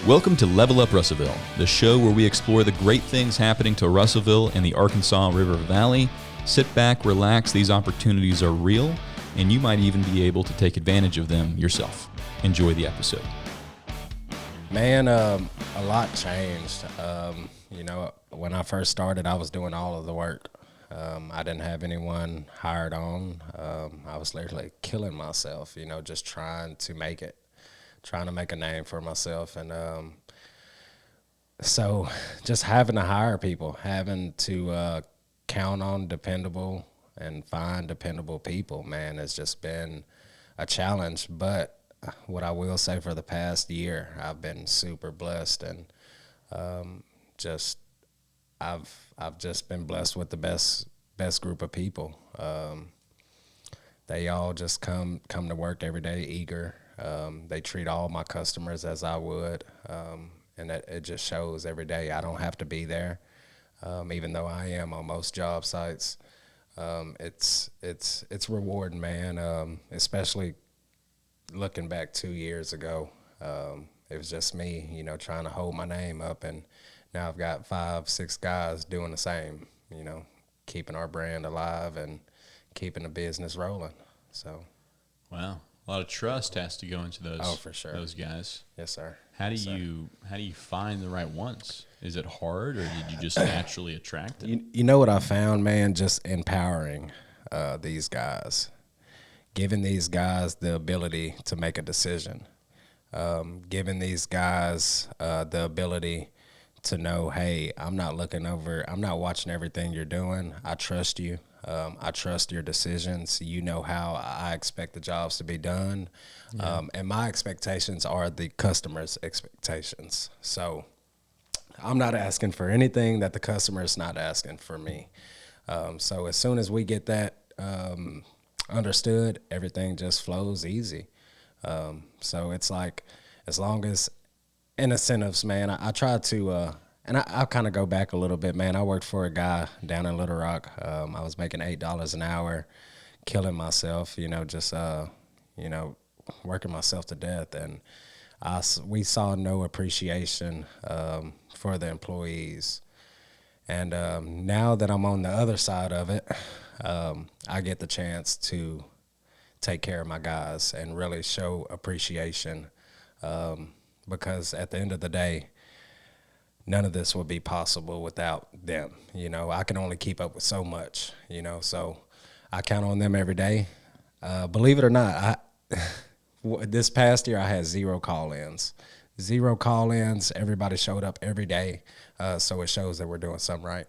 Welcome to Level Up Russellville, the show where we explore the great things happening to Russellville and the Arkansas River Valley. Sit back, relax, these opportunities are real, and you might even be able to take advantage of them yourself. Enjoy the episode. Man, a lot changed. When I first started, I was doing all of the work. I didn't have anyone hired on. I was literally killing myself, just trying to make it. Trying to make a name for myself. And so just having to hire people, having to count on dependable and find dependable people, man, has just been a challenge. But what I will say, for the past year, I've been super blessed, and I've just been blessed with the best group of people. They all just come to work every day eager. They treat all my customers as I would, and it just shows every day. I don't have to be there, even though I am on most job sites. It's rewarding, man. Especially looking back 2 years ago, it was just me, trying to hold my name up, and now I've got 5-6 guys doing the same, keeping our brand alive and keeping the business rolling. So, wow. A lot of trust has to go into those. Oh, for sure. Those guys. Yes, sir. How do you find the right ones? Is it hard, or did you just naturally attract them? You know what I found, man? Just empowering these guys, giving these guys the ability to make a decision, giving these guys the ability to know, hey, I'm not watching everything you're doing. I trust you. I trust your decisions. You know how I expect the jobs to be done. Yeah. And my expectations are the customer's expectations. So I'm not asking for anything that the customer is not asking for me. So as soon as we get that understood, everything just flows easy. So it's like, as long as incentives, man, I try to, and I'll kind of go back a little bit, man. I worked for a guy down in Little Rock. I was making $8 an hour, killing myself, working myself to death. And we saw no appreciation for the employees. And now that I'm on the other side of it, I get the chance to take care of my guys and really show appreciation, because at the end of the day, none of this would be possible without them. I can only keep up with so much, so I count on them every day. Believe it or not, this past year I had 0 call-ins. Everybody showed up every day, so it shows that we're doing something right.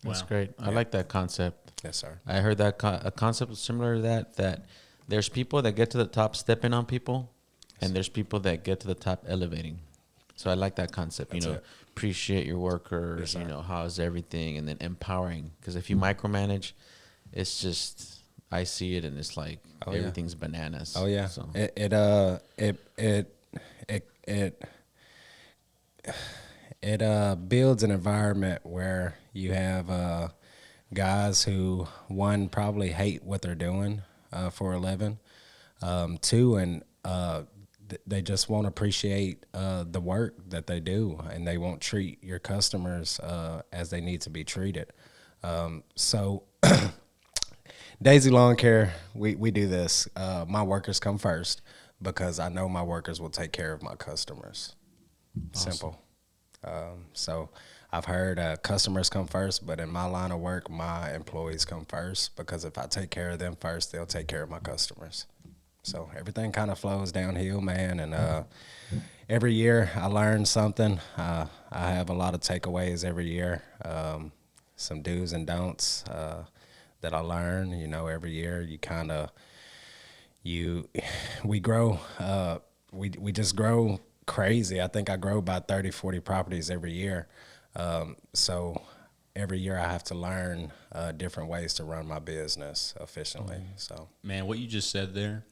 That's great. I like that concept. Yes, sir. I heard that a concept similar to that there's people that get to the top stepping on people, and there's people that get to the top elevating. So I like that concept, That's it. Appreciate your workers, yes, how's everything, and then empowering. Because if you micromanage, it's just, I see it, and it's like everything's bananas. Oh yeah. So. It builds an environment where you have guys who, one, probably hate what they're doing for a living, two, and they just won't appreciate the work that they do, and they won't treat your customers as they need to be treated. So Daisy Lawn Care, we do this. My workers come first, because I know my workers will take care of my customers. Awesome. Simple. So I've heard customers come first, but in my line of work, my employees come first, because if I take care of them first, they'll take care of my customers. So everything kind of flows downhill, man, and every year I learn something. I have a lot of takeaways every year, some do's and don'ts that I learn. Every year we grow. We just grow crazy. I think I grow about 30, 40 properties every year. So every year I have to learn different ways to run my business efficiently. So, man, what you just said there,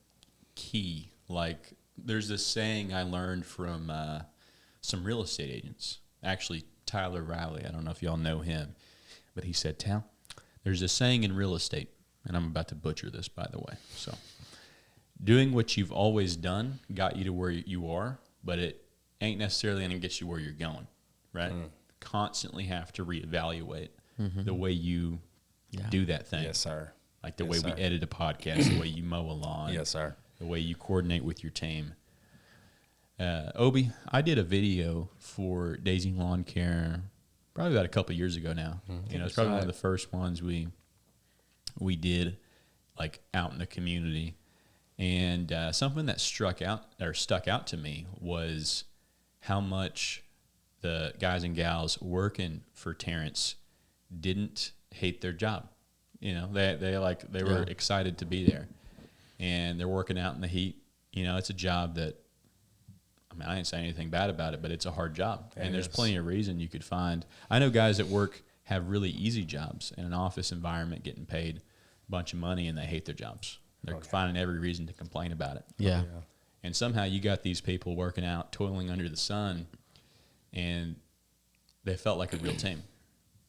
key. Like, there's this saying I learned from some real estate agents. Actually, Tyler Riley, I don't know if y'all know him, but he said, Tal, there's a saying in real estate, and I'm about to butcher this, by the way. So, doing what you've always done got you to where you are, but it ain't necessarily going to get you where you're going, right? Constantly have to reevaluate the way you do that thing. Yes, sir. Like the way we edit a podcast, the way you mow a lawn. Yes, sir. The way you coordinate with your team. Obi, I did a video for Daisy Lawn Care probably about a couple of years ago now. You know, it's probably one of the first ones we did, like, out in the community. And something that stuck out to me was how much the guys and gals working for Terrence didn't hate their job. You know, they were excited to be there, and they're working out in the heat. You know, it's a job that, I mean, I didn't say anything bad about it, but it's a hard job, and there's plenty of reason you could find. I know guys at work have really easy jobs in an office environment, getting paid a bunch of money, and they hate their jobs. They're finding every reason to complain about it. Yeah. And somehow you got these people working out, toiling under the sun, and they felt like a real team.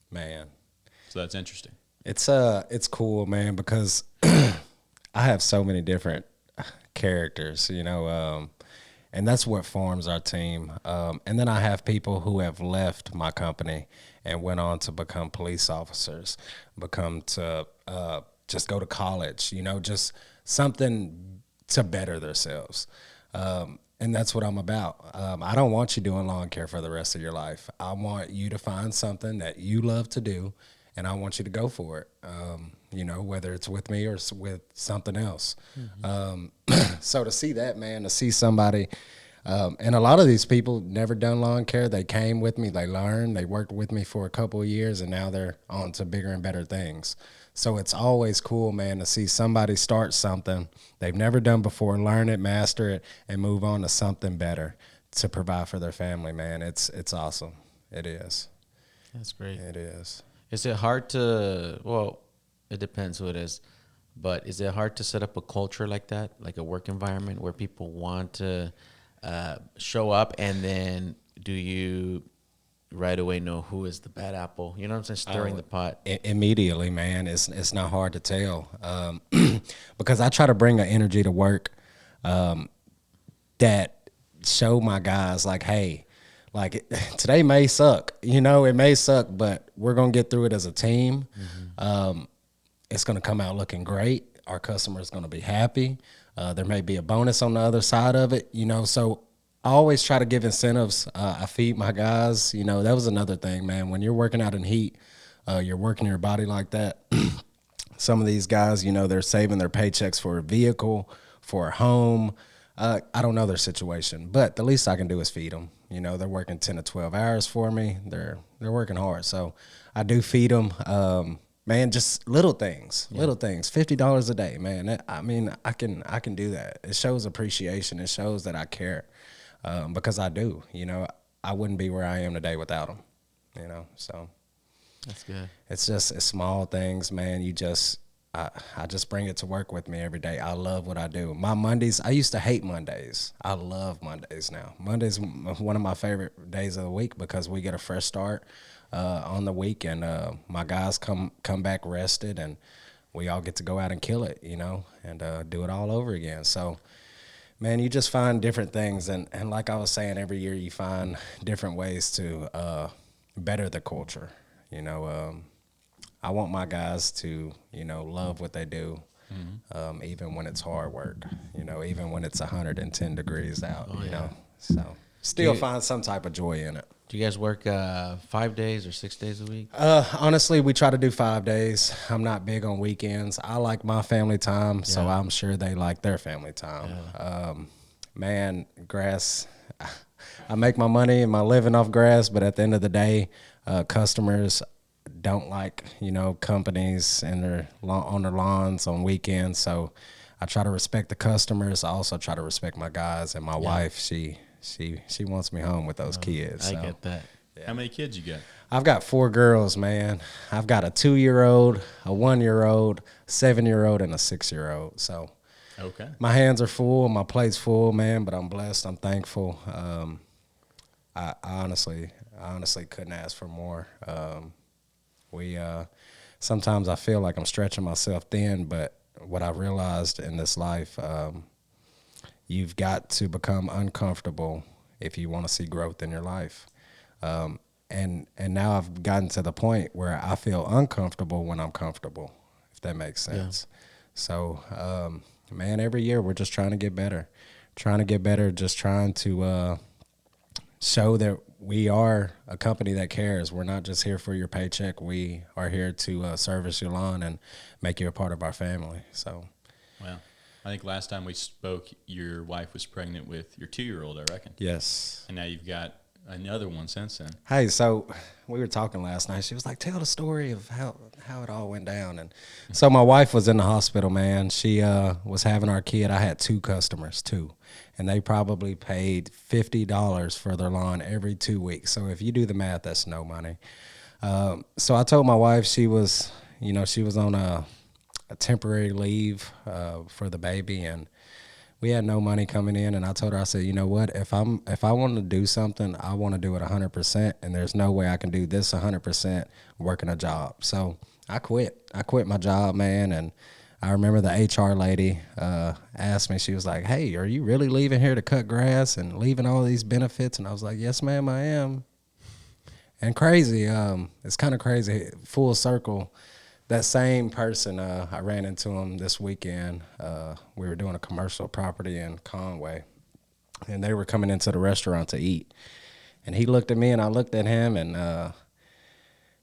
Man. So that's interesting. It's cool, man, because I have so many different characters, you know, and that's what forms our team. And then I have people who have left my company and went on to become police officers, just go to college, you know, just something to better themselves. And that's what I'm about. I don't want you doing lawn care for the rest of your life. I want you to find something that you love to do, and I want you to go for it, you know, whether it's with me or with something else. So to see that, man, to see somebody, and a lot of these people never done lawn care. They came with me, they learned, they worked with me for a couple of years, and now they're on to bigger and better things. So it's always cool, man, to see somebody start something they've never done before, learn it, master it, and move on to something better to provide for their family, man. It's awesome. It is. That's great. It is. Is it hard to, well, it depends who it is, but is it hard to set up a culture like that, like a work environment where people want to show up, and then do you right away know who is the bad apple? You know what I'm saying? Stirring the pot. Immediately, man. It's not hard to tell, because I try to bring an energy to work that show my guys, like, hey, like, today may suck, you know, it may suck, but we're going to get through it as a team. It's going to come out looking great. Our customer's going to be happy. There may be a bonus on the other side of it, you know, so I always try to give incentives. I feed my guys. You know, that was another thing, man. When you're working out in heat, you're working your body like that. Some of these guys, you know, they're saving their paychecks for a vehicle, for a home. I don't know their situation, but the least I can do is feed them. You know, they're working 10 to 12 hours for me. They're working hard. So I do feed them. Man, just little things, $50 a day, man. I mean, I can do that. It shows appreciation. It shows that I care. Because I do, you know, I wouldn't be where I am today without them, you know, so. That's good. It's small things, man. I just bring it to work with me every day. I love what I do. My Mondays, I used to hate Mondays. I love Mondays now. Mondays one of my favorite days of the week because we get a fresh start on the week, and my guys come back rested, and we all get to go out and kill it, you know, and do it all over again. So, man, you just find different things, and like I was saying, every year you find different ways to better the culture. You know, I want my guys to, you know, love what they do, even when it's hard work. You know, even when it's 110 degrees out. You know, so still find some type of joy in it. Do you guys work 5 days or 6 days a week? Honestly, we try to do 5 days. I'm not big on weekends. I like my family time, so I'm sure they like their family time. Yeah. Man, grass, I make my money and my living off grass, but at the end of the day, customers don't like, you know, companies and on their lawns on weekends. So I try to respect the customers. I also try to respect my guys, and my wife, she wants me home with those kids. I get that. Yeah. How many kids you got? I've got 4 girls, man. I've got a 2-year-old, a 1-year-old, 7-year-old, and a 6-year-old. So okay, my hands are full, my plate's full, man, but I'm blessed. I'm thankful. I honestly couldn't ask for more. Sometimes I feel like I'm stretching myself thin, but what I realized in this life, you've got to become uncomfortable if you want to see growth in your life. And now I've gotten to the point where I feel uncomfortable when I'm comfortable, if that makes sense. Yeah. So, man, every year we're just trying to get better, just trying to show that we are a company that cares. We're not just here for your paycheck. We are here to service your lawn and make you a part of our family. So, wow. I think last time we spoke, your wife was pregnant with your 2-year-old, I reckon. Yes. And now you've got another one since then. Hey, so we were talking last night. She was like, tell the story of how it all went down. And so my wife was in the hospital, man. She was having our kid. I had 2 customers, and they probably paid $50 for their lawn every 2 weeks. So if you do the math, that's no money. So I told my wife she was on a temporary leave for the baby, and we had no money coming in. And I told her, I said, you know what, if I want to do something, I want to do it 100%, and there's no way I can do this 100% working a job. So I quit my job, man. And I remember the HR lady asked me, she was like, hey, are you really leaving here to cut grass and leaving all these benefits? And I was like, yes, ma'am, I am. And crazy, it's kind of crazy, full circle. That same person, I ran into him this weekend. We were doing a commercial property in Conway, and they were coming into the restaurant to eat. And he looked at me, and I looked at him, and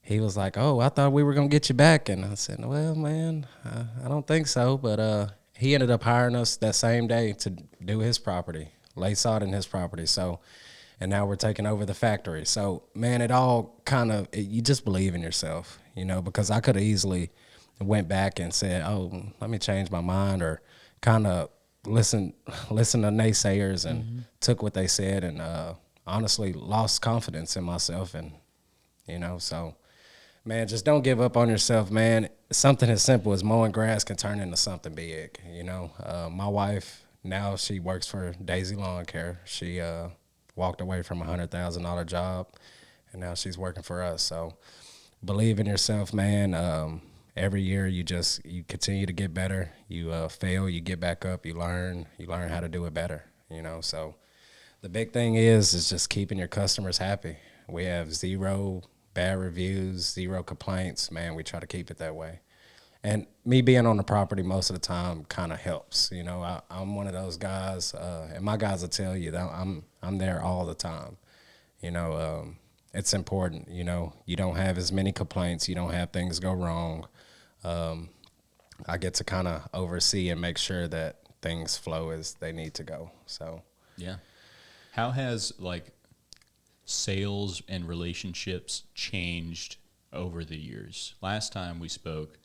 he was like, oh, I thought we were going to get you back. And I said, well, man, I don't think so. But he ended up hiring us that same day to do his property, lay sod in his property. So, and now we're taking over the factory. So, man, it all kind of, you just believe in yourself, because I could have easily went back and said, oh, let me change my mind, or kind of listen to naysayers and took what they said, and honestly lost confidence in myself. And, so, man, just don't give up on yourself, man. Something as simple as mowing grass can turn into something big, My wife, now she works for Daisy Lawn Care. She walked away from a $100,000 job, and now she's working for us. So believe in yourself, man. Every year you continue to get better. You fail, you get back up, you learn how to do it better, So the big thing is just keeping your customers happy. We have 0 bad reviews, 0 complaints. Man, we try to keep it that way. And me being on the property most of the time kind of helps. I'm one of those guys, and my guys will tell you that I'm there all the time. It's important. You don't have as many complaints. You don't have things go wrong. I get to kind of oversee and make sure that things flow as they need to go. So yeah, how has sales and relationships changed over the years? Last time we spoke,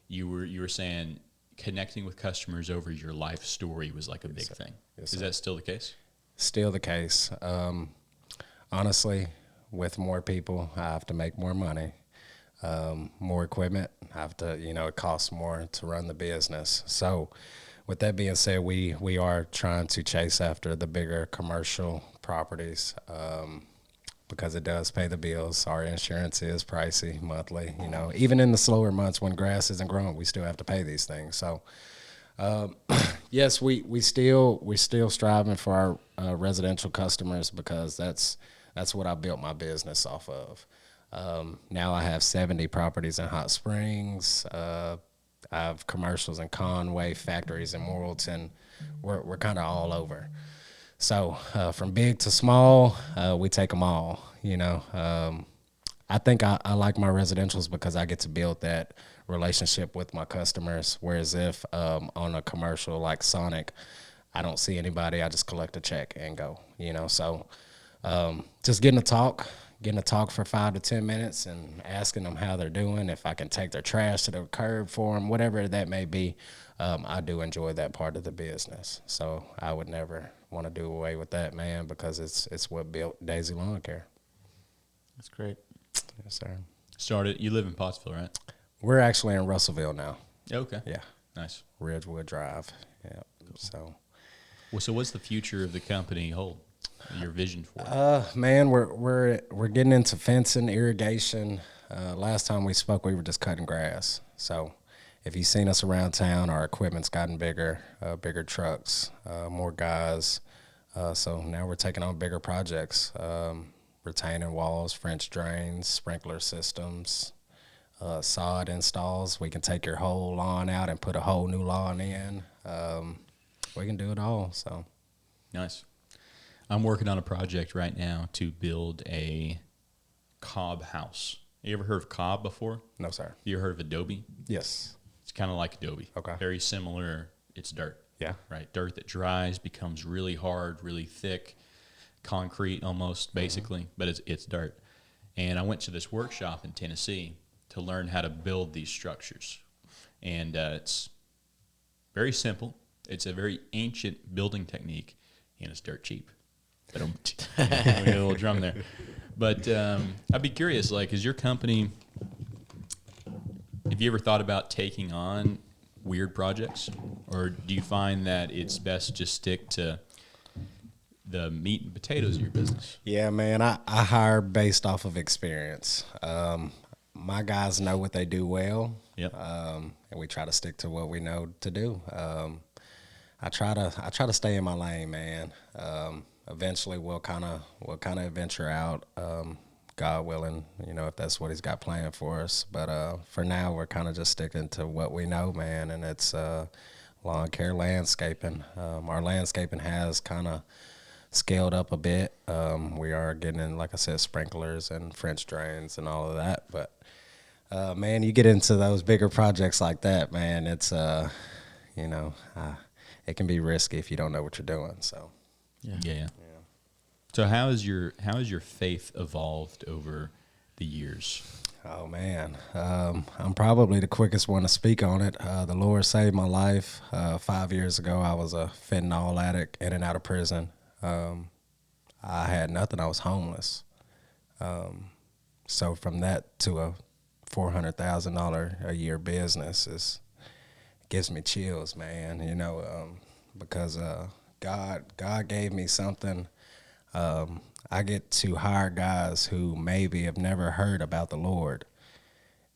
you were saying connecting with customers over your life story was like a big thing. Yes, Is that still the case? Still the case. Honestly, with more people, I have to make more money, more equipment. I have to, it costs more to run the business. So with that being said, we are trying to chase after the bigger commercial properties, because it does pay the bills. Our insurance is pricey monthly. Even in the slower months when grass isn't growing, we still have to pay these things. So, yes, we still striving for our residential customers, because that's what I built my business off of. Now I have 70 properties in Hot Springs. I have commercials in Conway, factories in Morrilton. We're kind of all over. So from big to small, we take them all, I think I like my residentials because I get to build that relationship with my customers, whereas if on a commercial like Sonic, I don't see anybody, I just collect a check and go, So just getting to talk for 5 to 10 minutes and asking them how they're doing, if I can take their trash to the curb for them, whatever that may be. I do enjoy that part of the business. So I would never want to do away with that, man, because it's what built Daisy Lawn Care. That's great. Yes, sir. You live in Pottsville, right? We're actually in Russellville now. Okay. Yeah. Nice. Ridgewood Drive. Yeah. Cool. So what's the future of the company hold? Your vision for it? Man, we're getting into fencing, irrigation. Last time we spoke, we were just cutting grass. So if you've seen us around town, our equipment's gotten bigger, bigger trucks, more guys. So now we're taking on bigger projects, retaining walls, French drains, sprinkler systems, sod installs. We can take your whole lawn out and put a whole new lawn in. We can do it all. So Nice. I'm working on a project right now to build a cob house. You ever heard of cob before? no, sir. You ever heard of Adobe? Yes. It's kind of like Adobe. Okay. Very similar. It's dirt. Yeah. Right. Dirt that dries, becomes really hard, really thick, concrete almost, basically, but it's dirt. And I went to this workshop in Tennessee to learn how to build these structures. And it's very simple. It's a very ancient building technique, and it's dirt cheap. We got a little drum there. But I'd be curious, like, is your company, have you ever thought about taking on weird projects? Or do you find that it's best just stick to the meat and potatoes of your business? Yeah, man, I hire based off of experience. My guys know what they do well. Yep. And we try to stick to what we know to do. I try to stay in my lane, man. Eventually we'll kind of venture out, God willing, if that's what he's got planned for us. But for now, we're kind of just sticking to what we know, man, and it's lawn care landscaping. Our landscaping has kind of scaled up a bit. We are getting in, like I said, sprinklers and French drains and all of that. But man, you get into those bigger projects like that, man, it's it can be risky if you don't know what you're doing. So Yeah. So how has your faith evolved over the years? oh man, I'm probably the quickest one to speak on it. The Lord saved my life 5 years ago. I was a fentanyl addict, in and out of prison. I had nothing. I was homeless. So from that to a $400,000 a year business gives me chills, man. Because God gave me something. I get to hire guys who maybe have never heard about the Lord,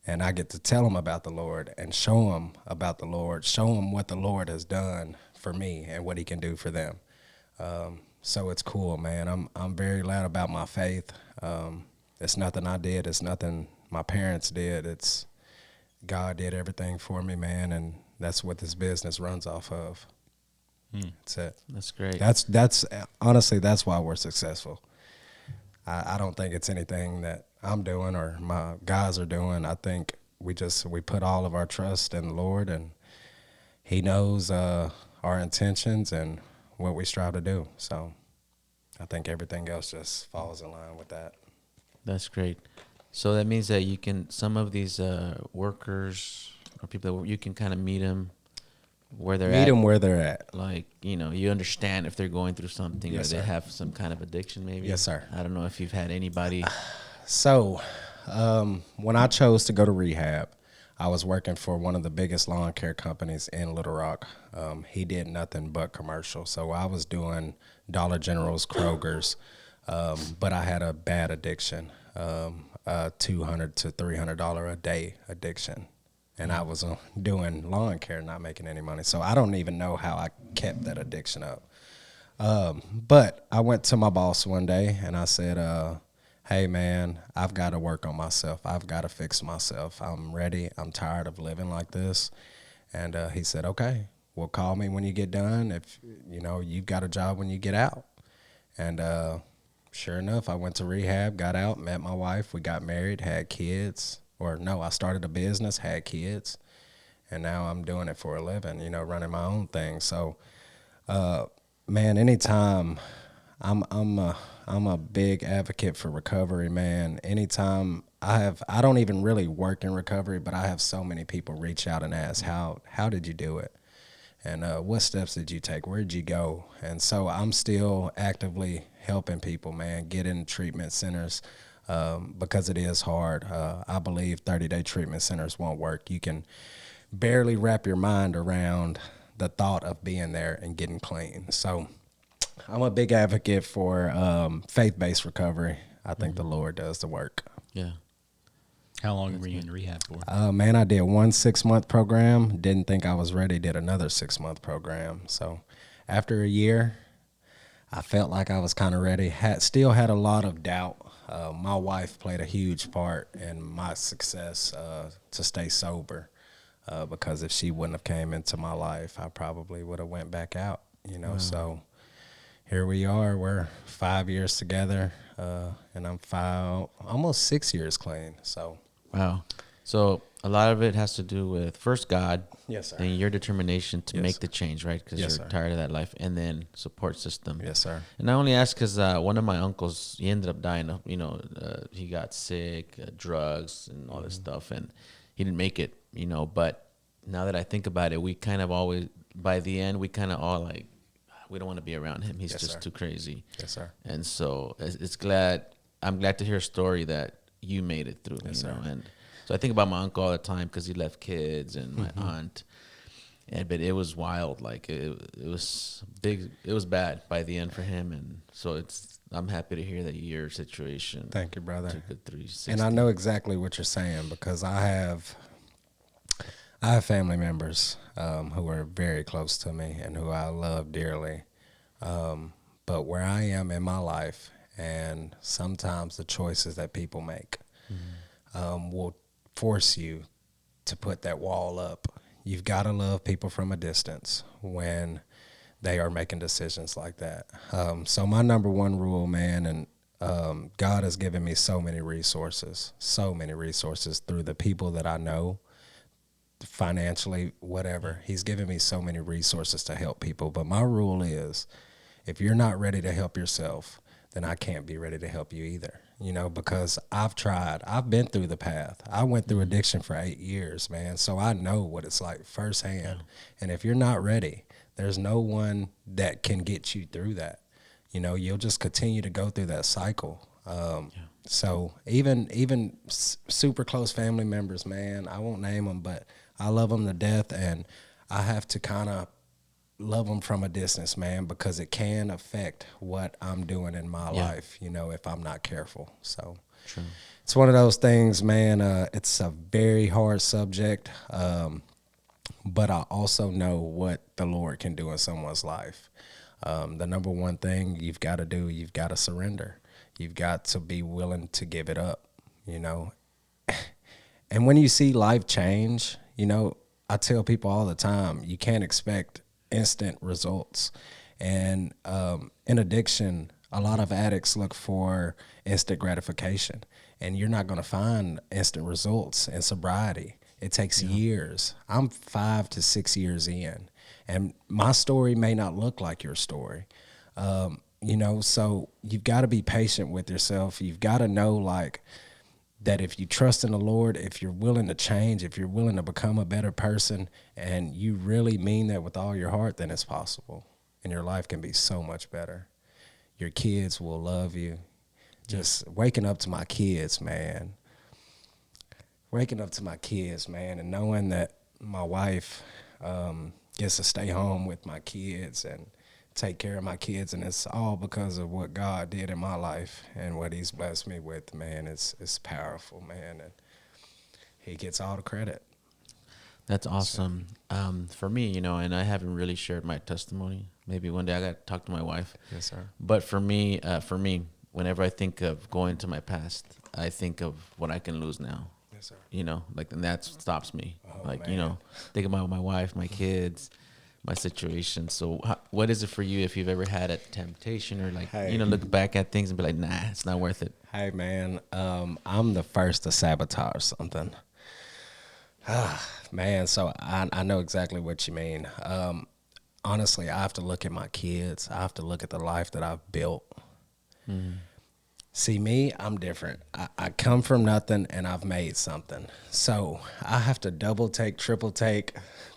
and I get to tell them about the Lord and show them about the Lord, show them what the Lord has done for me and what he can do for them. So it's cool, man. I'm very glad about my faith. It's nothing I did. It's nothing my parents did. It's God did everything for me, man, and that's what this business runs off of. That's it. That's great. That's honestly, that's why we're successful. I don't think it's anything that I'm doing or my guys are doing. I think we put all of our trust in the Lord, and he knows our intentions and what we strive to do. So I think everything else just falls in line with that. That's great. So that means that some of these workers or people, you can kind of meet them where they're at. Meet them where they're at. Like, you understand if they're going through something, Yes, or they sir. have some kind of addiction maybe. Yes, sir. I don't know if you've had anybody. So when I chose to go to rehab, I was working for one of the biggest lawn care companies in Little Rock. He did nothing but commercial. So I was doing Dollar General's, Kroger's, but I had a bad addiction, $200 to $300 a day addiction. And I was doing lawn care, not making any money. So I don't even know how I kept that addiction up. But I went to my boss one day and I said, hey, man, I've got to work on myself. I've got to fix myself. I'm ready. I'm tired of living like this. And he said, okay, well, call me when you get done. If, you've got a job when you get out. And sure enough, I went to rehab, got out, met my wife. We got married, had kids. Or no, I started a business, had kids, and now I'm doing it for a living, running my own thing. So, man, anytime I'm a big advocate for recovery, man. Anytime I don't even really work in recovery, but I have so many people reach out and ask, how did you do it? And what steps did you take? Where did you go? And so I'm still actively helping people, man, get in treatment centers. Because it is hard. I believe 30-day treatment centers won't work. You can barely wrap your mind around the thought of being there and getting clean. So I'm a big advocate for faith-based recovery. I think the Lord does the work. Yeah. How long were you in rehab for? Man, I did one 6-month program. Didn't think I was ready. Did another 6-month program. So after a year, I felt like I was kind of ready. Still had a lot of doubt. My wife played a huge part in my success to stay sober, because if she wouldn't have came into my life, I probably would have went back out. So here we are. We're 5 years together, and I'm almost 6 years clean. So Wow. So a lot of it has to do with first God. Yes, sir. And your determination to Yes, make sir. the change, right? Because Yes, you're sir. tired of that life, and then support system. Yes, sir. And I only ask because one of my uncles, he ended up dying. He got sick, drugs, and all this stuff, and he didn't make it. But now that I think about it, we kind of always, by the end, we kind of all like, we don't want to be around him. He's Yes, just sir. too crazy. Yes, sir. And so I'm glad to hear a story that you made it through. Yes, sir. And so I think about my uncle all the time because he left kids and my aunt. But it was wild. Like it was big. It was bad by the end for him. And so I'm happy to hear that your situation. Thank you, brother. Took a 360. And I know exactly what you're saying, because I have family members who are very close to me and who I love dearly. But where I am in my life, and sometimes the choices that people make will force you to put that wall up. You've got to love people from a distance when they are making decisions like that. So my number one rule, man, and God has given me so many resources through the people that I know, financially, whatever. He's given me so many resources to help people. But my rule is, if you're not ready to help yourself, then I can't be ready to help you either. Because I've been through the path. I went through addiction for 8 years, man. So I know what it's like firsthand. Yeah. And if you're not ready, there's no one that can get you through that. You'll just continue to go through that cycle. So even super close family members, man, I won't name them, but I love them to death, and I have to kind of love them from a distance, man, because it can affect what I'm doing in my life, if I'm not careful. So True. It's one of those things, man. It's a very hard subject, but I also know what the Lord can do in someone's life. The number one thing you've got to do, you've got to surrender. You've got to be willing to give it up, And when you see life change, I tell people all the time, you can't expect instant results. And in addiction, a lot of addicts look for instant gratification, and you're not going to find instant results in sobriety. It takes years. I'm 5 to 6 years in, and my story may not look like your story. So you've got to be patient with yourself. You've got to know, that if you trust in the Lord, if you're willing to change, if you're willing to become a better person, and you really mean that with all your heart, then it's possible. And your life can be so much better. Your kids will love you. Just waking up to my kids, man. And knowing that my wife gets to stay home with my kids and take care of my kids, and it's all because of what God did in my life and what he's blessed me with, man. It's powerful, man, and he gets all the credit. That's awesome. For me, and I haven't really shared my testimony. Maybe one day I got to talk to my wife. Yes, sir. But for me, whenever I think of going to my past, I think of what I can lose now. Yes, sir. And that stops me. Man. Think about my wife, my kids, my situation. So what is it for you if you've ever had a temptation or look back at things and be like, nah, it's not worth it? Hey, man, I'm the first to sabotage something. Man, so I know exactly what you mean. Honestly, I have to look at my kids. I have to look at the life that I've built. Mm. See, me, I'm different. I come from nothing, and I've made something. So I have to double take, triple take,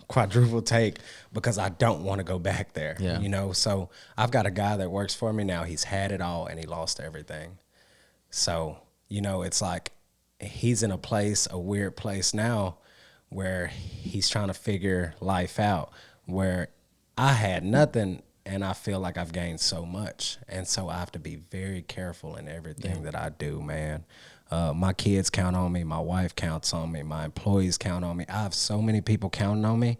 quadruple take, because I don't want to go back there. Yeah. So I've got a guy that works for me now. He's had it all, and he lost everything. So, it's like he's in a weird place now, where he's trying to figure life out, where I had nothing and I feel like I've gained so much. And so I have to be very careful in everything that I do, man. My kids count on me. My wife counts on me. My employees count on me. I have so many people counting on me.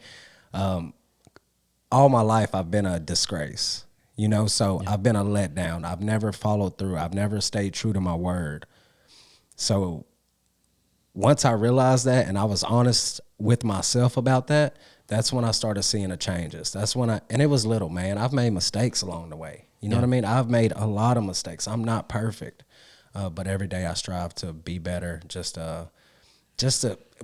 All my life I've been a disgrace. You know, so I've been a letdown. I've never followed through. I've never stayed true to my word. So once I realized that and I was honest with myself about that, that's when I started seeing the changes. That's when and it was little, man. I've made mistakes along the way. You know what I mean? I've made a lot of mistakes. I'm not perfect, but every day I strive to be better. Just to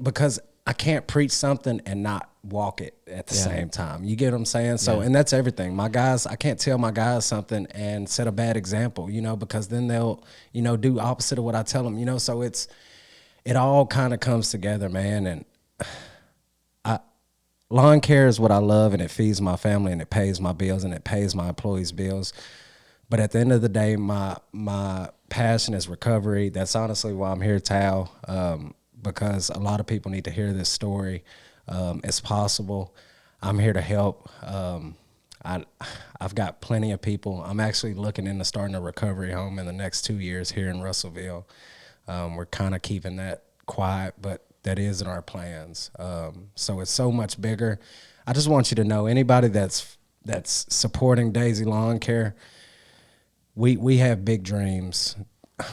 because I can't preach something and not walk it at the same time. You get what I'm saying? So, and that's everything. My guys, I can't tell my guys something and set a bad example, you know, because then they'll, you know, do opposite of what I tell them, you know. So it all kind of comes together, man. And lawn care is what I love, and it feeds my family, and it pays my bills, and it pays my employees' bills. But at the end of the day, my passion is recovery. That's honestly why I'm here, Tal, because a lot of people need to hear this story. It's possible. I'm here to help. I've got plenty of people. I'm actually looking into starting a recovery home in the next 2 years here in Russellville. We're kind of keeping that quiet, but that is in our plans. So it's so much bigger. I just want you to know, anybody that's supporting Daisy Lawn Care, we have big dreams.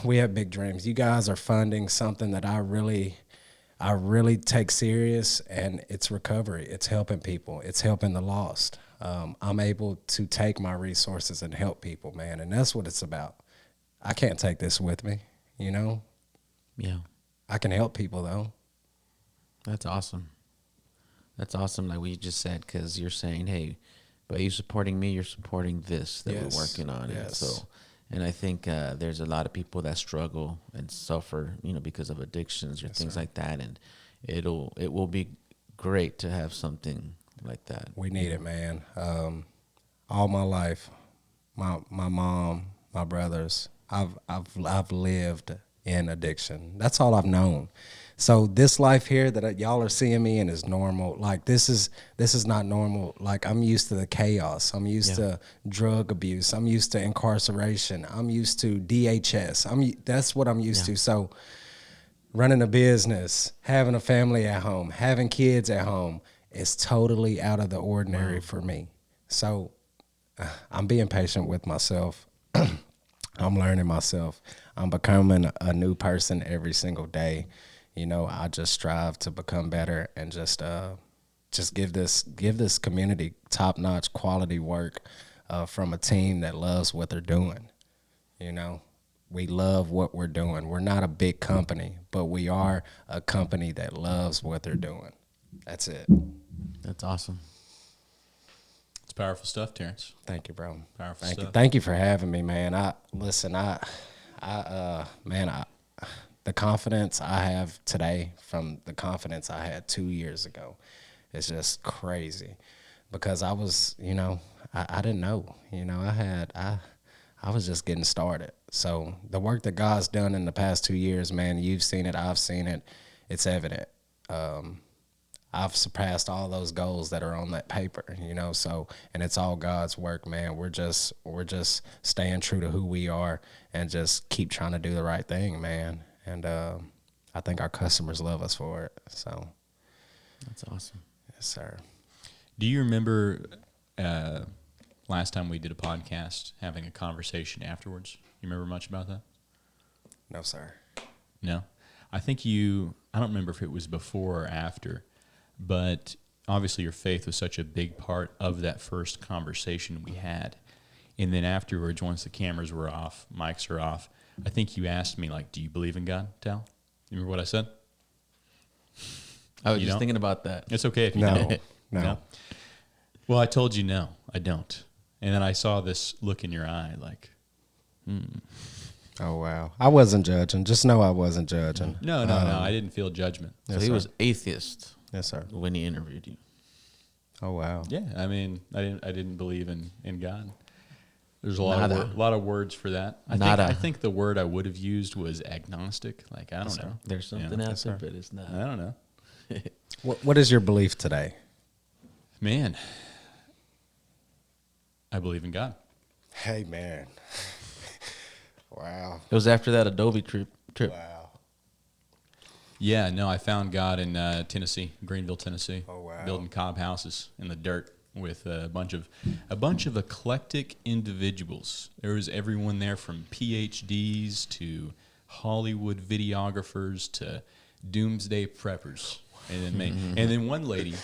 We have big dreams. You guys are funding something that I really take serious, and it's recovery. It's helping people. It's helping the lost. I'm able to take my resources and help people, man, and that's what it's about. I can't take this with me, you know? Yeah. I can help people, though. That's awesome. That's awesome, like we just said, because you're saying, hey, by you supporting me, you're supporting this that we're working on. Yes. And I think there's a lot of people that struggle and suffer, you know, because of addictions or things like that. And it will be great to have something like that. We need it, man. All my life, my mom, my brothers, I've lived in addiction. That's all I've known. So this life here that y'all are seeing me in is normal. Like this is not normal. Like I'm used to the chaos. I'm used to drug abuse. I'm used to incarceration. I'm used to DHS. That's what I'm used to. So running a business, having a family at home, having kids at home is totally out of the ordinary for me. So I'm being patient with myself. I'm learning myself. I'm becoming a new person every single day. You know, I just strive to become better and just give this community top-notch quality work from a team that loves what they're doing. You know, we love what we're doing. We're not a big company, but we are a company that loves what they're doing. That's it. That's awesome. It's powerful stuff, Terrence. Thank you, bro. Powerful stuff. Thank you for having me, man. The confidence I have today from the confidence I had 2 years ago is just crazy, because I was, you know, I didn't know, you know, I was just getting started. So the work that God's done in the past 2 years, man, you've seen it, I've seen it, it's evident. I've surpassed all those goals that are on that paper, you know, so, and it's all God's work, man. We're just staying true to who we are and just keep trying to do the right thing, man. And I think our customers love us for it. So that's awesome. Yes, sir. Do you remember last time we did a podcast having a conversation afterwards? You remember much about that? No, sir. No? I think I don't remember if it was before or after, but obviously your faith was such a big part of that first conversation we had. And then afterwards, once the cameras were off, mics are off, I think you asked me, like, do you believe in God, Tal? You remember what I said? I was just thinking about that. It's okay if you don't. No. Well, I told you no, I don't. And then I saw this look in your eye like, Oh, wow. I wasn't judging. Just know I wasn't judging. No. I didn't feel judgment. So he was atheist. Yes, sir. When he interviewed you. Oh, wow. Yeah, I mean, I didn't believe in God. There's a lot of words for that. I think the word I would have used was agnostic. Like, I don't know. There's something else, but it's not. I don't know. What is your belief today? Man, I believe in God. Hey, man. Wow. It was after that Adobe trip. Wow. Yeah, no, I found God in Tennessee, Greenville, Tennessee. Oh, wow. Building cob houses in the dirt, with a bunch of eclectic individuals. There was everyone there from PhDs to Hollywood videographers to doomsday preppers, and then one lady,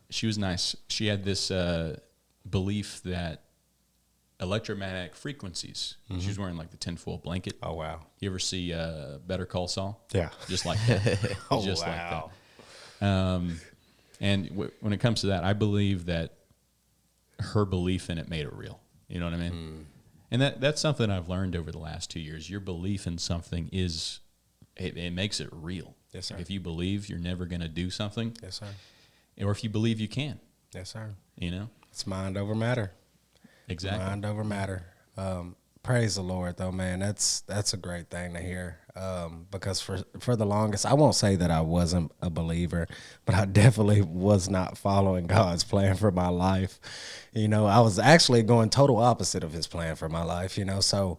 she was nice. She had this belief that electromagnetic frequencies. She was wearing like the tinfoil blanket. Oh wow! You ever see Better Call Saul? Yeah, just like that. Oh Just wow! like that. And when it comes to that, I believe that her belief in it made it real. You know what I mean? And that's something I've learned over the last 2 years. Your belief in something it makes it real. Yes, sir. Like if you believe you're never going to do something, Yes, sir. or if you believe you can, Yes, sir. you know? It's mind over matter. Exactly. Mind over matter. Praise the Lord, though, man. That's a great thing to hear. Because for the longest, I won't say that I wasn't a believer, but I definitely was not following God's plan for my life. You know, I was actually going total opposite of His plan for my life. You know, so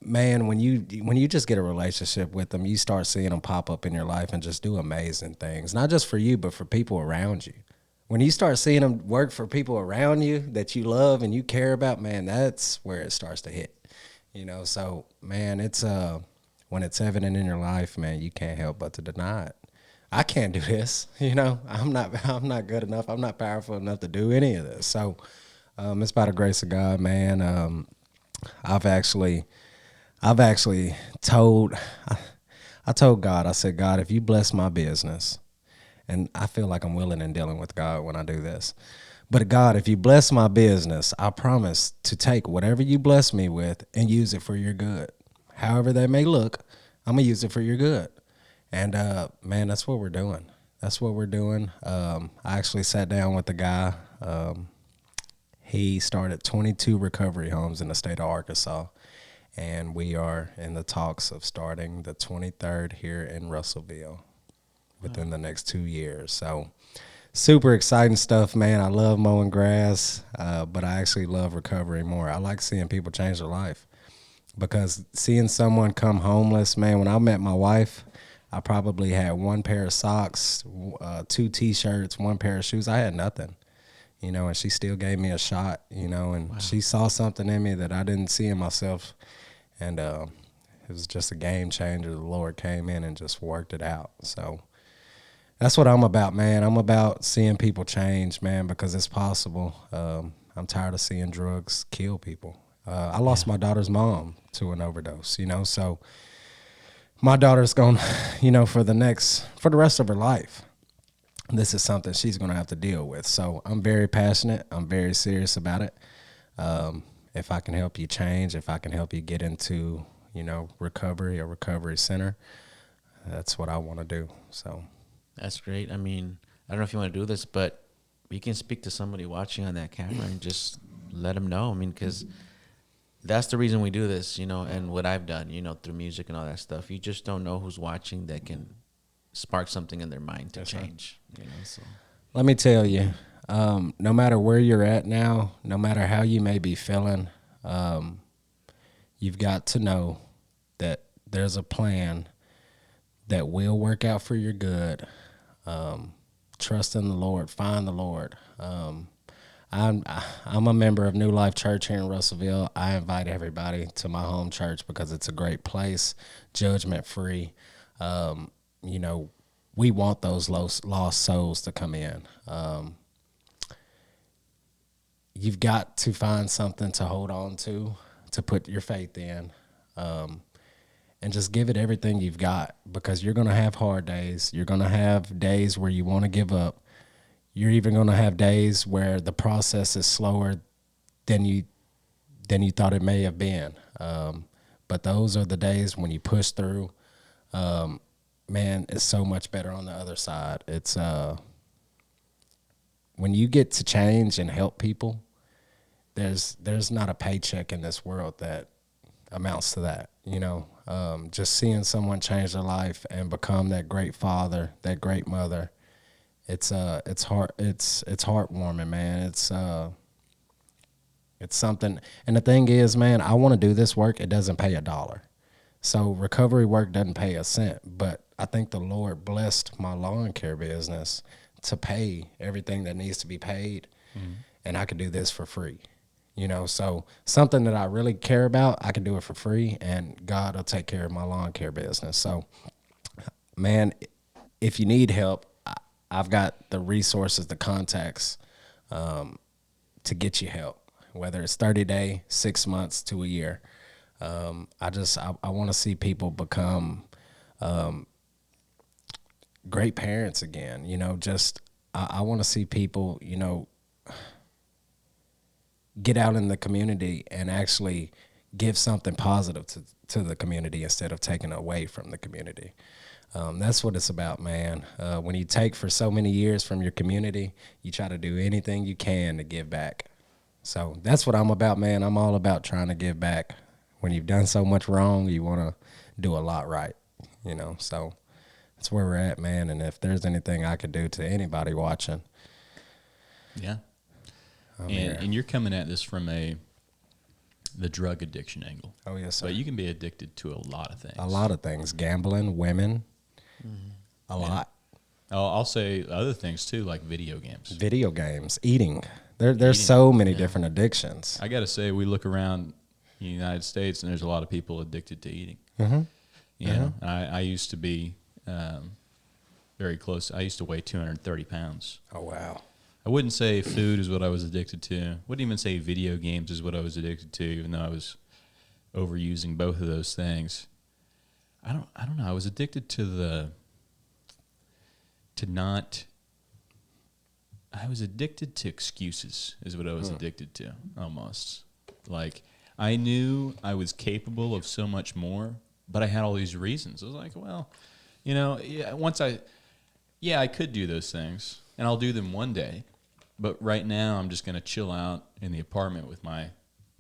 man, when you just get a relationship with Him, you start seeing Him pop up in your life and just do amazing things, not just for you, but for people around you. When you start seeing Him work for people around you that you love and you care about, man, that's where it starts to hit. You know, so man, it's when it's evident in your life, man, you can't help but to deny it. I can't do this. You know, I'm not good enough. I'm not powerful enough to do any of this. So it's by the grace of God, man. I've actually told God, I said, God, if you bless my business, and I feel like I'm willing and dealing with God when I do this. But God, if you bless my business, I promise to take whatever you bless me with and use it for your good. However that may look, I'm going to use it for your good. And, man, that's what we're doing. That's what we're doing. I actually sat down with the guy. He started 22 recovery homes in the state of Arkansas. And we are in the talks of starting the 23rd here in Russellville within the next 2 years. So super exciting stuff, man. I love mowing grass, but I actually love recovery more. I like seeing people change their life, because seeing someone come homeless, man, when I met my wife, I probably had one pair of socks, 2 T-shirts, 1 pair of shoes. I had nothing, you know, and she still gave me a shot, you know, and she saw something in me that I didn't see in myself. And it was just a game changer. The Lord came in and just worked it out. So that's what I'm about, man. I'm about seeing people change, man, because it's possible. I'm tired of seeing drugs kill people. I lost my daughter's mom to an overdose, you know, so my daughter's going, you know, for the rest of her life, this is something she's going to have to deal with. So I'm very passionate. I'm very serious about it. If I can help you change, if I can help you get into, you know, recovery, a recovery center, that's what I want to do. So that's great. I mean, I don't know if you want to do this, but you can speak to somebody watching on that camera and just let them know. I mean, because that's the reason we do this, you know, and what I've done, you know, through music and all that stuff. You just don't know who's watching that can spark something in their mind to change. Right. You know, so let me tell you, no matter where you're at now, no matter how you may be feeling, you've got to know that there's a plan that will work out for your good. Trust in the Lord, find the Lord. I'm a member of New Life Church here in Russellville. I invite everybody to my home church because it's a great place, judgment free. You know, we want those lost souls to come in. You've got to find something to hold on to put your faith in, and just give it everything you've got, because you're going to have hard days. You're going to have days where you want to give up. You're even going to have days where the process is slower than you thought it may have been. But those are the days when you push through. Man, it's so much better on the other side. It's when you get to change and help people, there's not a paycheck in this world that amounts to that. You know, just seeing someone change their life and become that great father, that great mother. It's heartwarming, man. It's something. And the thing is, man, I want to do this work. It doesn't pay $1. So recovery work doesn't pay a cent, but I think the Lord blessed my lawn care business to pay everything that needs to be paid. and I could do this for free. So something that I really care about, I can do it for free, and God will take care of my lawn care business. So, man, if you need help, I've got the resources, the contacts to get you help, whether it's 30-day, 6 months to a year. I want to see people become great parents again. I want to see people, get out in the community and actually give something positive to the community instead of taking away from the community. That's what it's about, man. When you take for so many years from your community, you try to do anything you can to give back. So that's what I'm about, man. I'm all about trying to give back. When you've done so much wrong, you want to do a lot right, So that's where we're at, man. And if there's anything I could do to anybody watching. Yeah. And you're coming at this from the drug addiction angle. Oh, yes, sir. But you can be addicted to a lot of things. A lot of things. Gambling, women, a lot. I'll say other things, too, like video games. Video games, eating. There's so many different addictions. I got to say, we look around the United States, and there's a lot of people addicted to eating. I used to be very close. I used to weigh 230 pounds. Oh, wow. I wouldn't say food is what I was addicted to. Wouldn't even say video games is what I was addicted to, even though I was overusing both of those things. I don't know. I was addicted I was addicted to excuses is what I was addicted to, almost. Like, I knew I was capable of so much more, but I had all these reasons. I was like, well, I could do those things, and I'll do them one day. But right now, I'm just going to chill out in the apartment with my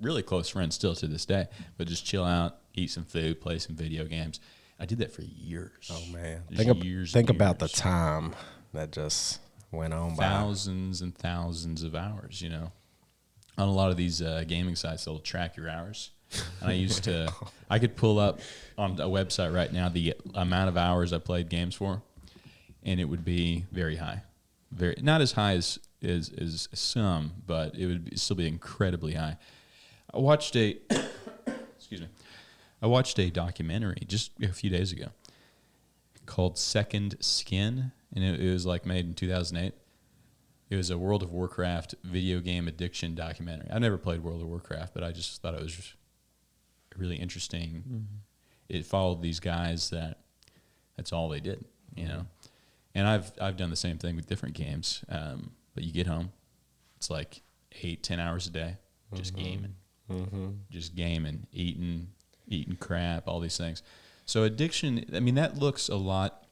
really close friends still to this day. But just chill out, eat some food, play some video games. I did that for years. Oh, man. Years Think about the time that just went on by. Thousands and thousands of hours, On a lot of these gaming sites, they'll track your hours. And I could pull up on a website right now the amount of hours I played games for, and it would be very high. Not as high as some, but it would still be incredibly high. I watched a documentary just a few days ago called Second Skin, and it was like made in 2008. It was a World of Warcraft video game addiction documentary. I never played World of Warcraft, but I just thought it was really interesting. Mm-hmm. It followed these guys that's all they did, And I've done the same thing with different games. But you get home, it's like 8-10 hours a day, just gaming, eating crap, all these things. So addiction, that looks a lot.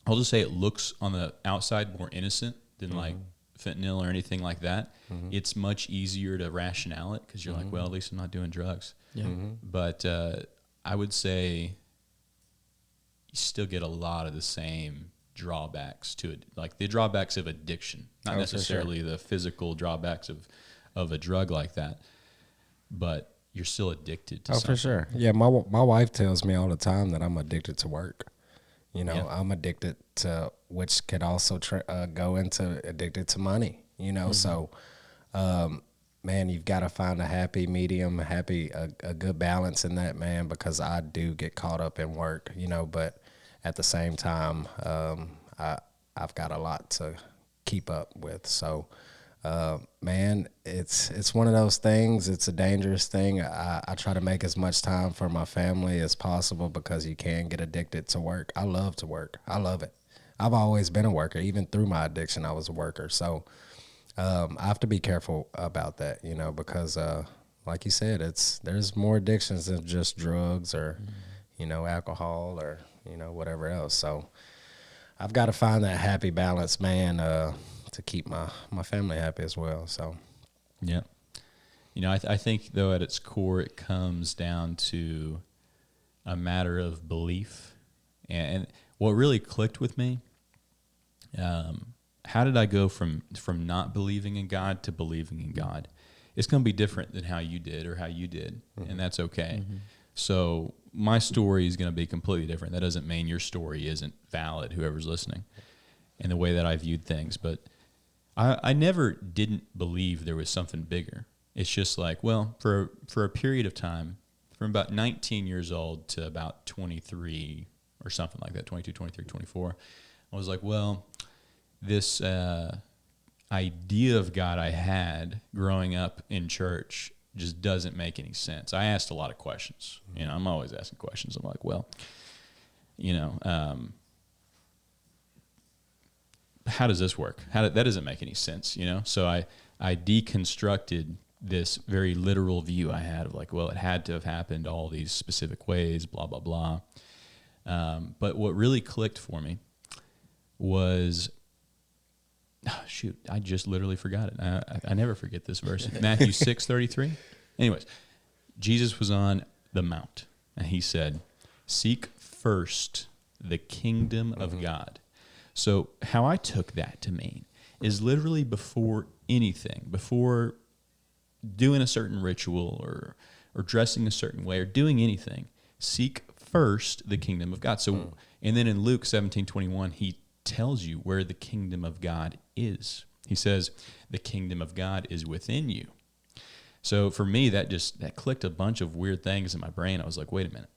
I'll just say it looks on the outside more innocent than like fentanyl or anything like that. It's much easier to rationale it because you're like, well, at least I'm not doing drugs. Yeah. But I would say you still get a lot of the same drawbacks to it, like the drawbacks of addiction, not necessarily the physical drawbacks of a drug like that, but you're still addicted to something. For sure. Yeah, my wife tells me all the time that I'm addicted to work. I'm addicted to, which could also go into addicted to money, so man, you've got to find a happy medium, a good balance in that, man, because I do get caught up in work, but at the same time, I've got a lot to keep up with. So, man, it's one of those things. It's a dangerous thing. I try to make as much time for my family as possible because you can get addicted to work. I love to work. I love it. I've always been a worker. Even through my addiction, I was a worker. So I have to be careful about that, because like you said, there's more addictions than just drugs or, alcohol or, whatever else. So I've got to find that happy balance, man, to keep my family happy as well. So, yeah. I think, though, at its core, it comes down to a matter of belief. And what really clicked with me, how did I go from not believing in God to believing in God? It's going to be different than how you did or how you did, and that's okay. So my story is going to be completely different. That doesn't mean your story isn't valid, whoever's listening, in the way that I viewed things. But I never didn't believe there was something bigger. It's just like, well, for a period of time, from about 19 years old to about 23 or something like that, 22, 23, 24, I was like, well, this idea of God I had growing up in church just doesn't make any sense. I asked a lot of questions. You know, I'm always asking questions. I'm like, well, you know, how does this work? That doesn't make any sense, you know? So I deconstructed this very literal view I had of like, well, it had to have happened all these specific ways, blah, blah, blah. But what really clicked for me was, I just literally forgot it. I never forget this verse. Matthew 6:33. Anyways, Jesus was on the mount, and he said, seek first the kingdom of God. So how I took that to mean is literally before anything, before doing a certain ritual or dressing a certain way or doing anything, seek first the kingdom of God. So, and then in Luke 17:21, he tells you where the kingdom of God is. He says, the kingdom of God is within you. So for me, that clicked a bunch of weird things in my brain. I was like, wait a minute.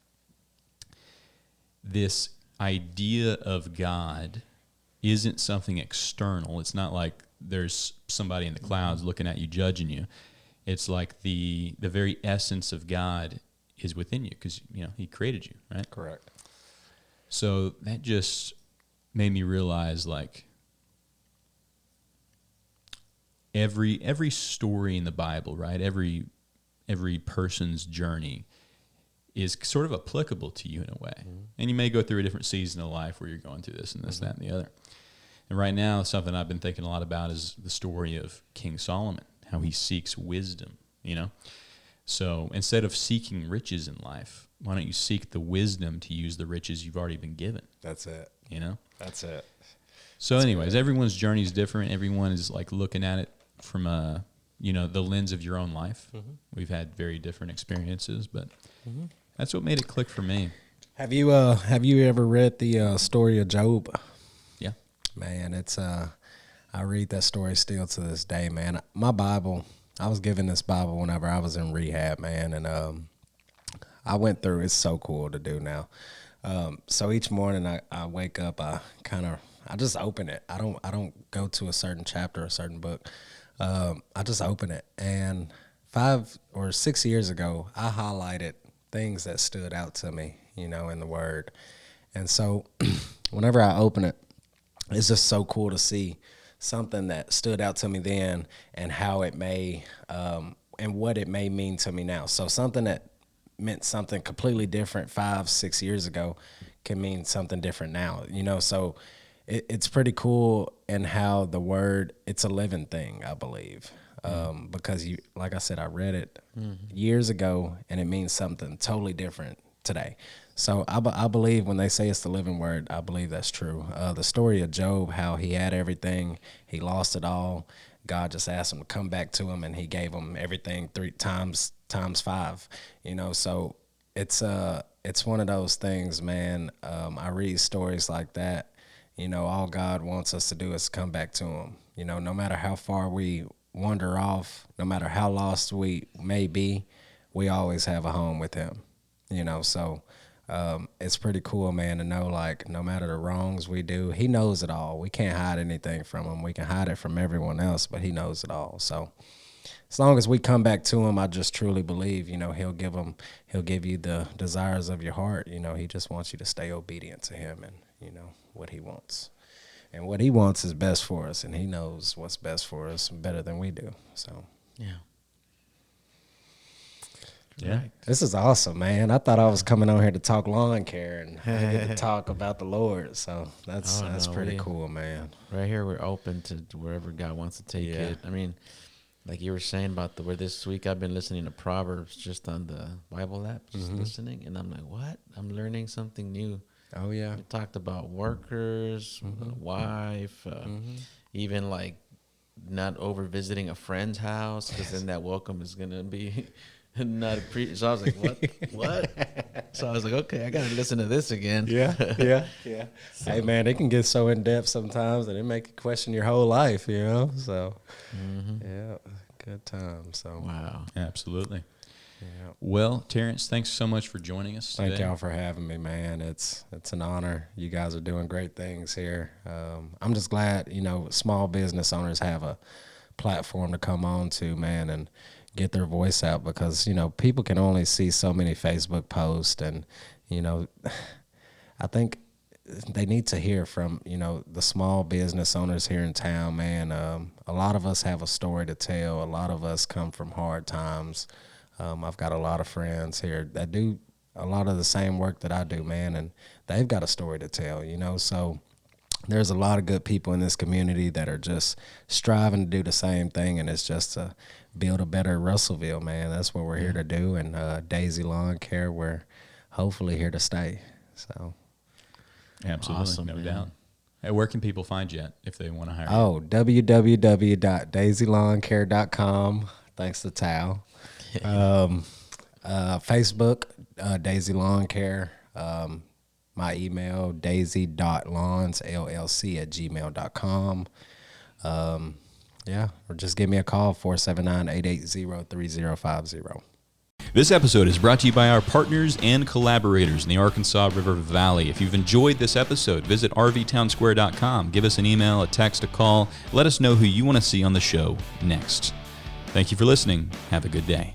This idea of God isn't something external. It's not like there's somebody in the clouds looking at you, judging you. It's like the very essence of God is within you because, you know, he created you, right? Correct. So that just made me realize, like, every story in the Bible, right? Every person's journey is sort of applicable to you in a way. And you may go through a different season of life where you're going through this and this, that, and the other. And right now, something I've been thinking a lot about is the story of King Solomon, how he seeks wisdom, you know? So instead of seeking riches in life, why don't you seek the wisdom to use the riches you've already been given? That's it. You know? That's it. So anyways, everyone's journey is different. Everyone is like looking at it from the lens of your own life. We've had very different experiences, but that's what made it click for me. Have you ever read the story of Job? Yeah. Man, it's I read that story still to this day, man. My Bible, I was given this Bible whenever I was in rehab, man, and I went through. It's so cool to do now. So each morning I wake up, I just open it. I don't go to a certain chapter or a certain book. I just open it. And 5 or 6 years ago, I highlighted things that stood out to me, you know, in the Word. And so whenever I open it, it's just so cool to see something that stood out to me then and how it may and what it may mean to me now. So something that meant something completely different 5-6 years ago can mean something different now, you know. So it's pretty cool in how the Word, it's a living thing, I believe, because you, like I said, I read it years ago and it means something totally different today. So I believe when they say it's the living Word, I believe that's true. The story of Job, how he had everything, he lost it all. God just asked him to come back to him, and he gave him everything 3 times 5, you know. So it's one of those things, man. I read stories like that. You know, all God wants us to do is come back to him. You know, no matter how far we wander off, no matter how lost we may be, we always have a home with him. You know, so it's pretty cool, man, to know, like, no matter the wrongs we do, he knows it all. We can't hide anything from him. We can hide it from everyone else, but he knows it all. So as long as we come back to him, I just truly believe, you know, he'll give you the desires of your heart. You know, he just wants you to stay obedient to him and, you know, what he wants. And what he wants is best for us, and he knows what's best for us better than we do. So, Yeah. Yeah. This is awesome, man. I thought I was coming on here to talk lawn care, and I get to talk about the Lord. So that's pretty cool, man. Right here, we're open to wherever God wants to take it. I mean, like you were saying about where this week I've been listening to Proverbs just on the Bible app, just listening, and I'm like, what? I'm learning something new. Oh, yeah. We talked about workers, wife, even like not over visiting a friend's house, because then that welcome is going to be Not so I was like, what? So I was like, okay, I gotta listen to this again. Yeah. Hey man, it can get so in depth sometimes that it make you question your whole life, you know. So yeah, good time. So Wow. Absolutely. yeah. Well, Terrence, thanks so much for joining us today. Thank y'all for having me, man. It's an honor. You guys are doing great things here. I'm just glad, you know, small business owners have a platform to come on to, man, and get their voice out, because, you know, people can only see so many Facebook posts, and, you know, I think they need to hear from, you know, the small business owners here in town, man. A lot of us have a story to tell. A lot of us come from hard times. I've got a lot of friends here that do a lot of the same work that I do, man, and they've got a story to tell, you know. So there's a lot of good people in this community that are just striving to do the same thing, and it's just to build a better Russellville, man. That's what we're here to do, and Daisy Lawn Care, we're hopefully here to stay. So Absolutely, Awesome, no man. doubt. Hey, where can people find you at if they want to hire you? Oh, www.daisylawncare.com. Thanks to Tal. Facebook, Daisy Lawn Care. My email, daisy.lawnsllc@gmail.com. Yeah, or just give me a call, 479-880-3050. This episode is brought to you by our partners and collaborators in the Arkansas River Valley. If you've enjoyed this episode, visit rvtownsquare.com. Give us an email, a text, a call. Let us know who you want to see on the show next. Thank you for listening. Have a good day.